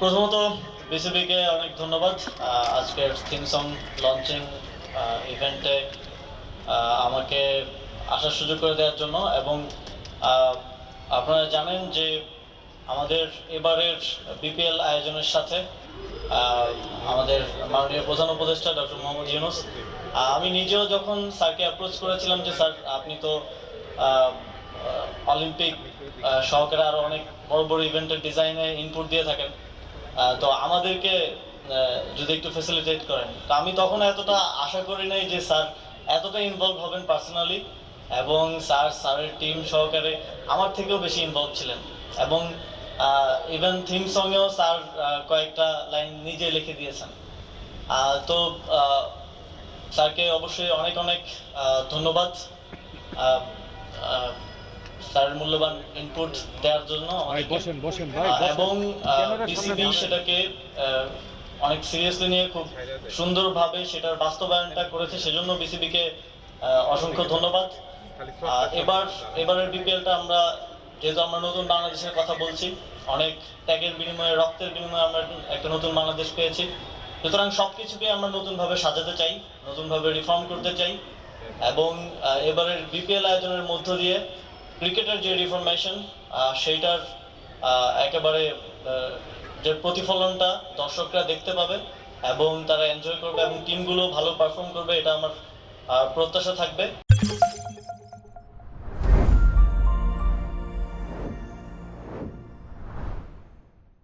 প্রথমত বিসিবিকে অনেক ধন্যবাদ আজকের থিম সং লঞ্চিং ইভেন্টে আমাকে আসার সুযোগ করে দেওয়ার জন্য। এবং আপনারা জানেন যে আমাদের এবারের বিপিএল আয়োজনের সাথে আমাদের মাননীয় প্রধান উপদেষ্টা ডক্টর মোহাম্মদ ইউনূস, আমি নিজেও যখন স্যারকে অ্যাপ্রোচ করেছিলাম যে স্যার আপনি তো অলিম্পিক সহকারে আরো অনেক বড় বড় ইভেন্টের ডিজাইনে ইনপুট দিয়ে থাকেন, তো আমাদেরকে যদি একটু ফেসিলিটেট করেন। তো আমি তখন এতটা আশা করি নাই যে স্যার এতটা ইনভলভ হবেন পার্সোনালি, এবং স্যারের টিম সহকারে আমার থেকেও বেশি ইনভলভ ছিলেন। এবং ইভেন থিম সঙ্গেও স্যার কয়েকটা লাইন নিজে লিখে দিয়েছেন। তো স্যারকে অবশ্যই অনেক অনেক ধন্যবাদ স্যারের মূল্যবান ইনপুট দেওয়ার জন্য। এবং বিসিবি সেটাকে অনেক সিরিয়াসলি নিয়ে খুব সুন্দরভাবে সেটার বাস্তবায়নটা করেছে, সেজন্য বিসিবিকে অসংখ্য ধন্যবাদ। এবারের বিপিএলটা আমরা যেহেতু আমরা নতুন বাংলাদেশের কথা বলছি, অনেক ত্যাগের বিনিময়ে রক্তের বিনিময়ে আমরা একটা নতুন বাংলাদেশ পেয়েছি, সুতরাং সবকিছুকে আমরা নতুনভাবে সাজাতে চাই, নতুনভাবে রিফর্ম করতে চাই। এবং এবারের বিপিএল আয়োজনের মধ্য দিয়ে ক্রিকেটের যে রিফরমেশন সেইটার একেবারে যে প্রতিফলনটা দর্শকরা দেখতে পাবে এবং তারা এনজয় করবে এবং টিমগুলো ভালো পারফর্ম করবে, এটা আমার প্রত্যাশা থাকবে।